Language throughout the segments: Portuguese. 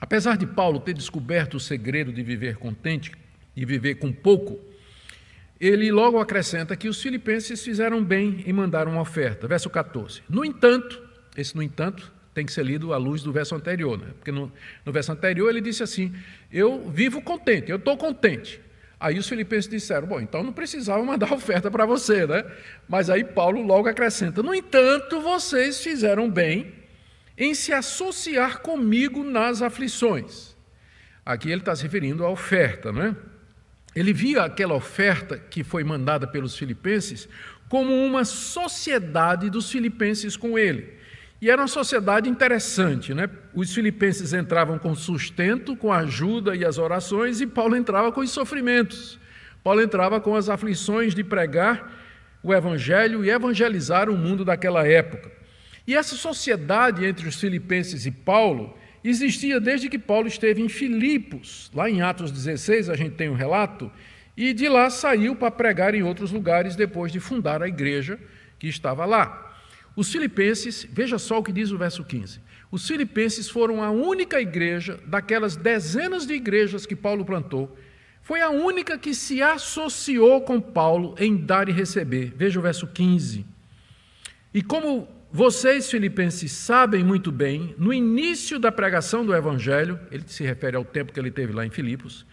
Apesar de Paulo ter descoberto o segredo de viver contente e viver com pouco, ele logo acrescenta que os filipenses fizeram bem em mandar uma oferta. Verso 14. No entanto, esse no entanto tem que ser lido à luz do verso anterior, né? Porque no verso anterior ele disse assim, eu vivo contente, eu estou contente. Aí os filipenses disseram, bom, então não precisava mandar oferta para você, né? Mas aí Paulo logo acrescenta, no entanto, vocês fizeram bem em se associar comigo nas aflições. Aqui ele está se referindo à oferta, não é? Ele via aquela oferta que foi mandada pelos filipenses como uma sociedade dos filipenses com ele. E era uma sociedade interessante, né? Os filipenses entravam com sustento, com a ajuda e as orações, e Paulo entrava com os sofrimentos. Paulo entrava com as aflições de pregar o evangelho e evangelizar o mundo daquela época. E essa sociedade entre os filipenses e Paulo existia desde que Paulo esteve em Filipos. Lá em Atos 16 a gente tem um relato, e de lá saiu para pregar em outros lugares depois de fundar a igreja que estava lá. Os filipenses, veja só o que diz o verso 15, os filipenses foram a única igreja daquelas dezenas de igrejas que Paulo plantou, foi a única que se associou com Paulo em dar e receber. Veja o verso 15. E como vocês, filipenses, sabem muito bem, no início da pregação do Evangelho, ele se refere ao tempo que ele teve lá em Filipos,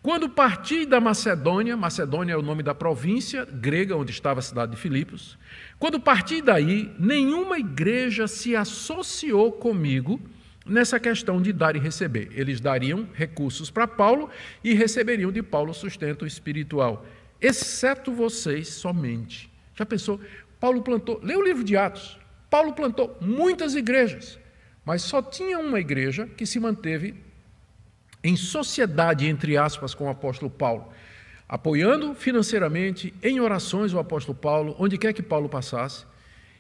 quando parti da Macedônia, Macedônia é o nome da província grega onde estava a cidade de Filipos, quando parti daí, nenhuma igreja se associou comigo nessa questão de dar e receber. Eles dariam recursos para Paulo e receberiam de Paulo sustento espiritual, exceto vocês somente. Já pensou? Paulo plantou, lê o livro de Atos, Paulo plantou muitas igrejas, mas só tinha uma igreja que se manteve em sociedade, entre aspas, com o apóstolo Paulo, apoiando financeiramente, em orações, o apóstolo Paulo, onde quer que Paulo passasse,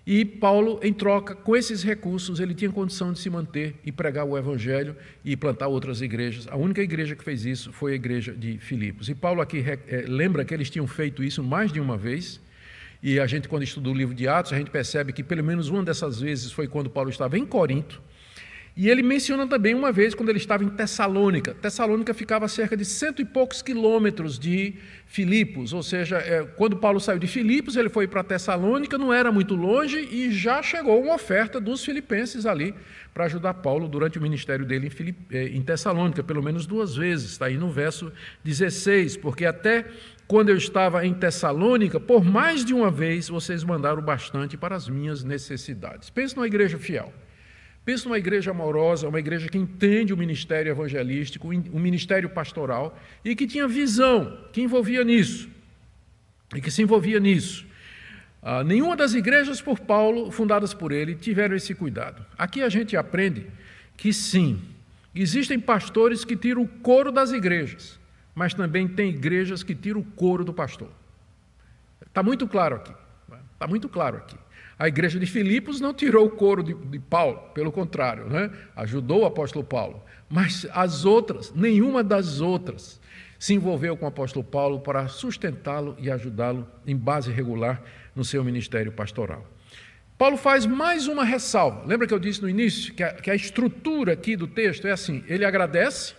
e Paulo, em troca, com esses recursos, ele tinha condição de se manter e pregar o evangelho e plantar outras igrejas. A única igreja que fez isso foi a igreja de Filipos. E Paulo aqui lembra que eles tinham feito isso mais de uma vez, e a gente, quando estuda o livro de Atos, a gente percebe que pelo menos uma dessas vezes foi quando Paulo estava em Corinto. E ele menciona também uma vez quando ele estava em Tessalônica. Tessalônica ficava a cerca de 100 e poucos quilômetros de Filipos, ou seja, quando Paulo saiu de Filipos, ele foi para Tessalônica, não era muito longe, e já chegou uma oferta dos filipenses ali para ajudar Paulo durante o ministério dele em Tessalônica, pelo menos 2 vezes, está aí no verso 16, porque até quando eu estava em Tessalônica, por mais de uma vez, vocês mandaram bastante para as minhas necessidades. Pense numa igreja fiel. Pense numa igreja amorosa, uma igreja que entende o ministério evangelístico, o ministério pastoral, e que tinha visão, que envolvia nisso, e que se envolvia nisso. Nenhuma das igrejas por Paulo, fundadas por ele, tiveram esse cuidado. Aqui a gente aprende que sim, existem pastores que tiram o couro das igrejas, mas também tem igrejas que tiram o couro do pastor. Está muito claro aqui. Está muito claro aqui. A igreja de Filipos não tirou o couro de Paulo, pelo contrário, né? Ajudou o apóstolo Paulo. Mas as outras, nenhuma das outras, se envolveu com o apóstolo Paulo para sustentá-lo e ajudá-lo em base regular no seu ministério pastoral. Paulo faz mais uma ressalva. Lembra que eu disse no início que a estrutura aqui do texto é assim, ele agradece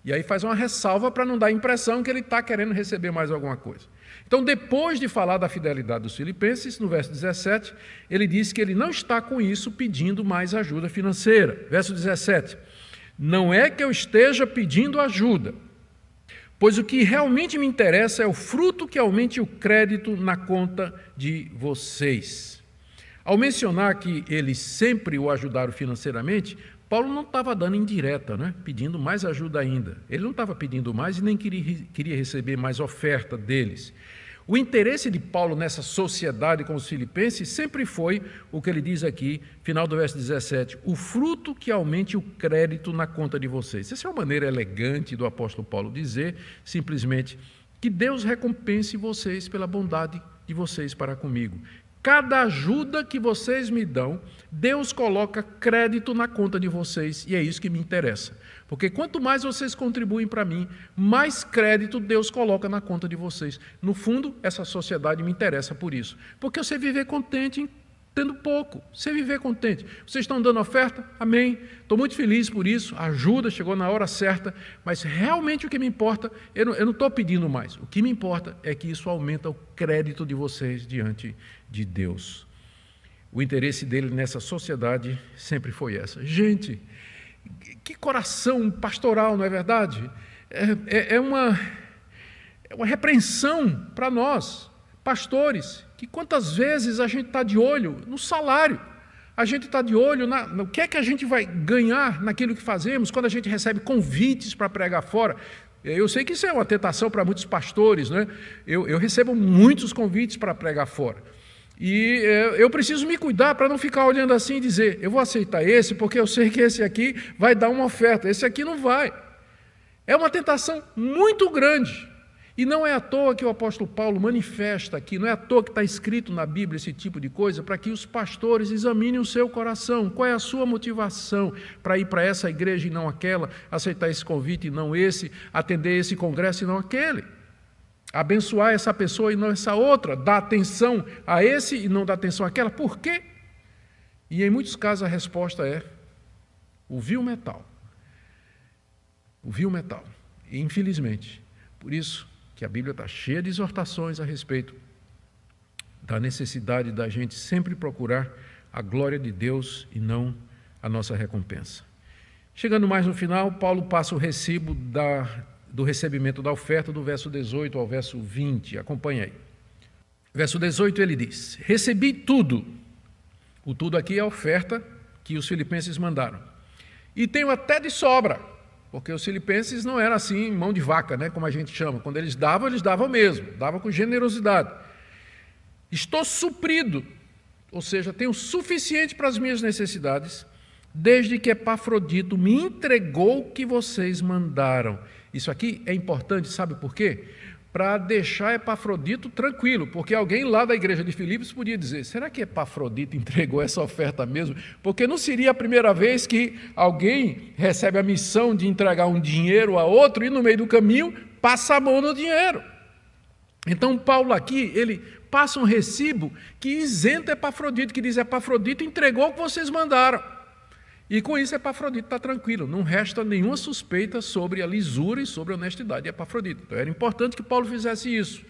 e aí faz uma ressalva para não dar a impressão que ele está querendo receber mais alguma coisa. Então, depois de falar da fidelidade dos filipenses, no verso 17, ele diz que ele não está com isso pedindo mais ajuda financeira. Verso 17, não é que eu esteja pedindo ajuda, pois o que realmente me interessa é o fruto que aumente o crédito na conta de vocês. Ao mencionar que eles sempre o ajudaram financeiramente, Paulo não estava dando indireta, né? Pedindo mais ajuda ainda. Ele não estava pedindo mais e nem queria receber mais oferta deles. O interesse de Paulo nessa sociedade com os filipenses sempre foi o que ele diz aqui, final do verso 17, o fruto que aumente o crédito na conta de vocês. Essa é uma maneira elegante do apóstolo Paulo dizer, simplesmente, que Deus recompense vocês pela bondade de vocês para comigo. Cada ajuda que vocês me dão, Deus coloca crédito na conta de vocês, e é isso que me interessa. Porque quanto mais vocês contribuem para mim, mais crédito Deus coloca na conta de vocês. No fundo, essa sociedade me interessa por isso. Porque você viver contente tendo pouco, sem viver contente. Vocês estão dando oferta? Amém. Estou muito feliz por isso, ajuda, chegou na hora certa, mas realmente o que me importa, eu não estou pedindo mais. O que me importa é que isso aumenta o crédito de vocês diante de Deus. O interesse dele nessa sociedade sempre foi essa. Gente, que coração pastoral, não é verdade? É uma repreensão para nós, pastores, que quantas vezes a gente está de olho no salário, a gente está de olho no que é que a gente vai ganhar naquilo que fazemos, quando a gente recebe convites para pregar fora. Eu sei que isso é uma tentação para muitos pastores, né? Eu recebo muitos convites para pregar fora. E eu preciso me cuidar para não ficar olhando assim e dizer, eu vou aceitar esse porque eu sei que esse aqui vai dar uma oferta, esse aqui não vai. É uma tentação muito grande. E não é à toa que o apóstolo Paulo manifesta aqui, não é à toa que está escrito na Bíblia esse tipo de coisa, para que os pastores examinem o seu coração. Qual é a sua motivação para ir para essa igreja e não aquela, aceitar esse convite e não esse, atender esse congresso e não aquele? Abençoar essa pessoa e não essa outra, dar atenção a esse e não dar atenção àquela. Por quê? E em muitos casos a resposta é o vil metal. O vil metal. E, infelizmente, por isso que a Bíblia está cheia de exortações a respeito da necessidade da gente sempre procurar a glória de Deus e não a nossa recompensa. Chegando mais no final, Paulo passa o recibo do recebimento da oferta do verso 18 ao verso 20. Acompanhe aí. Verso 18 ele diz, recebi tudo. O tudo aqui é a oferta que os filipenses mandaram. E tenho até de sobra. Porque os filipenses não eram assim, mão de vaca, né, como a gente chama. Quando eles davam mesmo, davam com generosidade. Estou suprido, ou seja, tenho o suficiente para as minhas necessidades, desde que Epafrodito me entregou o que vocês mandaram. Isso aqui é importante, sabe por quê? Para deixar Epafrodito tranquilo, porque alguém lá da igreja de Filipos podia dizer, será que Epafrodito entregou essa oferta mesmo? Porque não seria a primeira vez que alguém recebe a missão de entregar um dinheiro a outro e no meio do caminho passa a mão no dinheiro. Então Paulo aqui, ele passa um recibo que isenta Epafrodito, que diz, Epafrodito entregou o que vocês mandaram. E com isso Epafrodito está tranquilo, não resta nenhuma suspeita sobre a lisura e sobre a honestidade de Epafrodito. Então era importante que Paulo fizesse isso,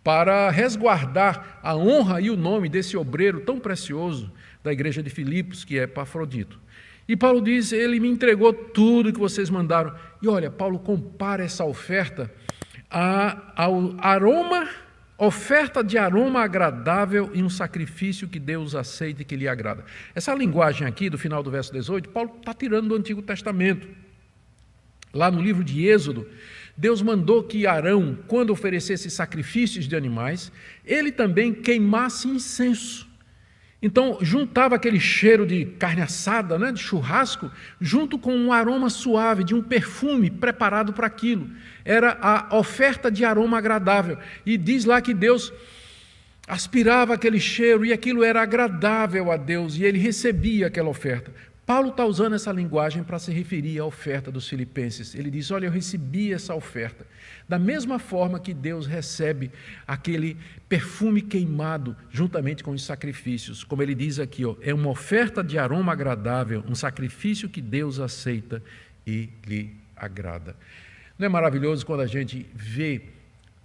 para resguardar a honra e o nome desse obreiro tão precioso da igreja de Filipos, que é Epafrodito. E Paulo diz, ele me entregou tudo que vocês mandaram. E olha, Paulo compara essa oferta ao aroma, oferta de aroma agradável e um sacrifício que Deus aceita e que lhe agrada. Essa linguagem aqui, do final do verso 18, Paulo está tirando do Antigo Testamento. Lá no livro de Êxodo, Deus mandou que Arão, quando oferecesse sacrifícios de animais, ele também queimasse incenso. Então, juntava aquele cheiro de carne assada, né, de churrasco, junto com um aroma suave, de um perfume preparado para aquilo. Era a oferta de aroma agradável. E diz lá que Deus aspirava aquele cheiro e aquilo era agradável a Deus, e ele recebia aquela oferta. Paulo está usando essa linguagem para se referir à oferta dos filipenses. Ele diz, olha, eu recebi essa oferta. Da mesma forma que Deus recebe aquele perfume queimado juntamente com os sacrifícios. Como ele diz aqui, ó, é uma oferta de aroma agradável, um sacrifício que Deus aceita e lhe agrada. Não é maravilhoso quando a gente vê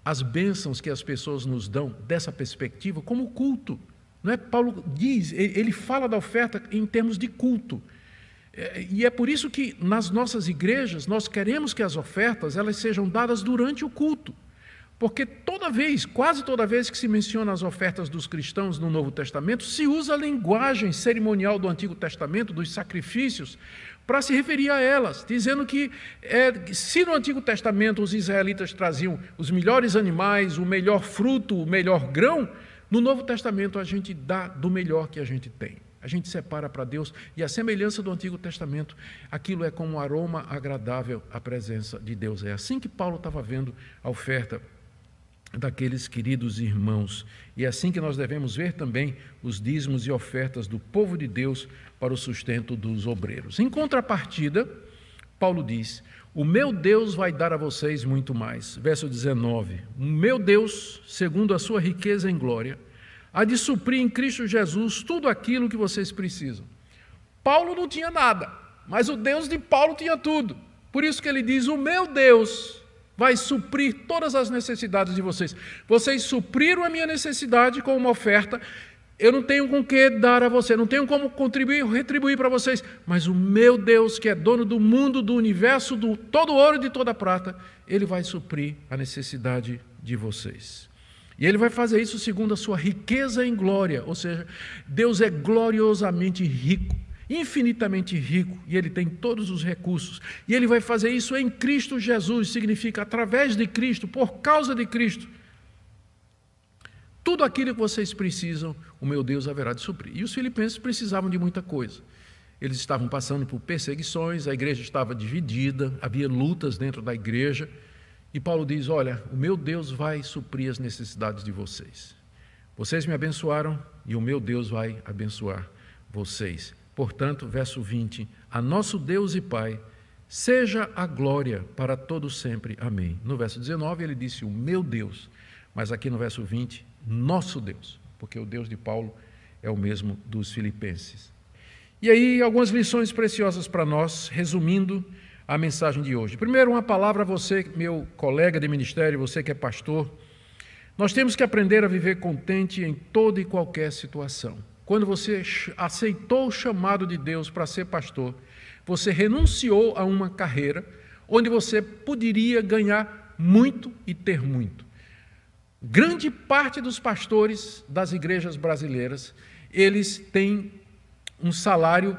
as bênçãos que as pessoas nos dão dessa perspectiva, como culto? Não é? Paulo diz, ele fala da oferta em termos de culto. E é por isso que nas nossas igrejas nós queremos que as ofertas elas sejam dadas durante o culto. Porque quase toda vez que se menciona as ofertas dos cristãos no Novo Testamento, se usa a linguagem cerimonial do Antigo Testamento, dos sacrifícios, para se referir a elas, dizendo que se no Antigo Testamento os israelitas traziam os melhores animais, o melhor fruto, o melhor grão, no Novo Testamento a gente dá do melhor que a gente tem. A gente separa para Deus e a semelhança do Antigo Testamento, aquilo é como um aroma agradável à presença de Deus. É assim que Paulo estava vendo a oferta daqueles queridos irmãos. E é assim que nós devemos ver também os dízimos e ofertas do povo de Deus para o sustento dos obreiros. Em contrapartida, Paulo diz, o meu Deus vai dar a vocês muito mais. Verso 19, o meu Deus, segundo a sua riqueza em glória, há de suprir em Cristo Jesus tudo aquilo que vocês precisam. Paulo não tinha nada, mas o Deus de Paulo tinha tudo. Por isso que ele diz, o meu Deus vai suprir todas as necessidades de vocês. Vocês supriram a minha necessidade com uma oferta, eu não tenho com que dar a você, não tenho como contribuir, retribuir para vocês, mas o meu Deus, que é dono do mundo, do universo, do todo ouro e de toda prata, Ele vai suprir a necessidade de vocês. E Ele vai fazer isso segundo a sua riqueza em glória, ou seja, Deus é gloriosamente rico, infinitamente rico, e Ele tem todos os recursos. E Ele vai fazer isso em Cristo Jesus, significa através de Cristo, por causa de Cristo. Tudo aquilo que vocês precisam, o meu Deus haverá de suprir. E os filipenses precisavam de muita coisa. Eles estavam passando por perseguições, a igreja estava dividida, havia lutas dentro da igreja. E Paulo diz, olha, o meu Deus vai suprir as necessidades de vocês. Vocês me abençoaram e o meu Deus vai abençoar vocês. Portanto, verso 20, a nosso Deus e Pai, seja a glória para todos sempre. Amém. No verso 19 ele disse, o meu Deus. Mas aqui no verso 20, nosso Deus, porque o Deus de Paulo é o mesmo dos filipenses. E aí, algumas lições preciosas para nós, resumindo a mensagem de hoje. Primeiro, uma palavra a você, meu colega de ministério, você que é pastor. Nós temos que aprender a viver contente em toda e qualquer situação. Quando você aceitou o chamado de Deus para ser pastor, você renunciou a uma carreira onde você poderia ganhar muito e ter muito. Grande parte dos pastores das igrejas brasileiras, eles têm um salário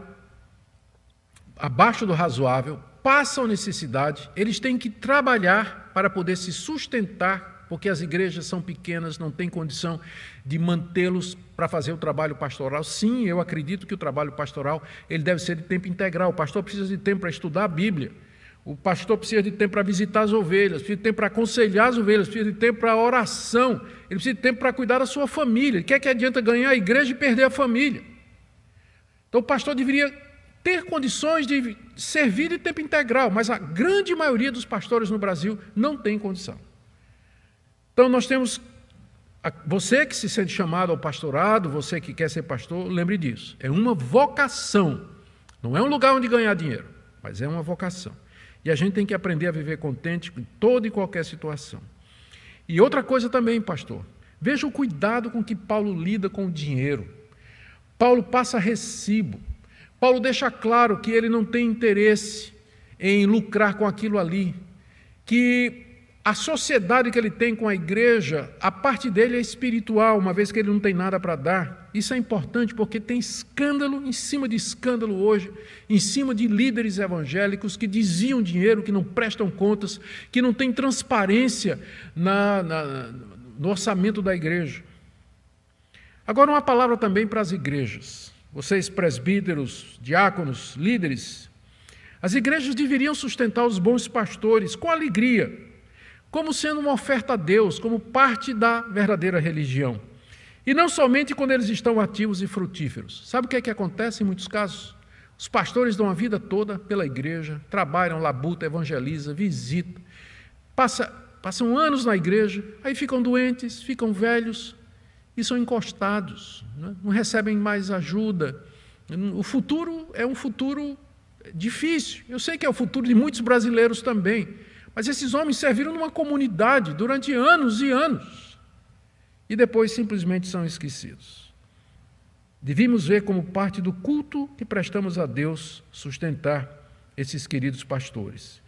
abaixo do razoável, passam necessidade, eles têm que trabalhar para poder se sustentar, porque as igrejas são pequenas, não têm condição de mantê-los para fazer o trabalho pastoral. Sim, eu acredito que o trabalho pastoral ele deve ser de tempo integral. O pastor precisa de tempo para estudar a Bíblia. O pastor precisa de tempo para visitar as ovelhas, precisa de tempo para aconselhar as ovelhas, precisa de tempo para oração, ele precisa de tempo para cuidar da sua família. O que é que adianta ganhar a igreja e perder a família? Então o pastor deveria ter condições de servir de tempo integral, mas a grande maioria dos pastores no Brasil não tem condição. Então nós temos, você que se sente chamado ao pastorado, você que quer ser pastor, lembre disso, é uma vocação, não é um lugar onde ganhar dinheiro, mas é uma vocação. E a gente tem que aprender a viver contente em toda e qualquer situação. E outra coisa também, pastor, veja o cuidado com que Paulo lida com o dinheiro. Paulo passa recibo. Paulo deixa claro que ele não tem interesse em lucrar com aquilo ali, que a sociedade que ele tem com a igreja, a parte dele é espiritual, uma vez que ele não tem nada para dar. Isso é importante porque tem escândalo em cima de escândalo hoje, em cima de líderes evangélicos que desviam dinheiro, que não prestam contas, que não têm transparência no orçamento da igreja. Agora, uma palavra também para as igrejas. Vocês presbíteros, diáconos, líderes, as igrejas deveriam sustentar os bons pastores com alegria, como sendo uma oferta a Deus, como parte da verdadeira religião. E não somente quando eles estão ativos e frutíferos. Sabe o que é que acontece em muitos casos? Os pastores dão a vida toda pela igreja, trabalham, labutam, evangelizam, visitam, passam anos na igreja, aí ficam doentes, ficam velhos e são encostados, não recebem mais ajuda. O futuro é um futuro difícil. Eu sei que é o futuro de muitos brasileiros também. Mas esses homens serviram numa comunidade durante anos e anos e depois simplesmente são esquecidos. Devíamos ver como parte do culto que prestamos a Deus sustentar esses queridos pastores.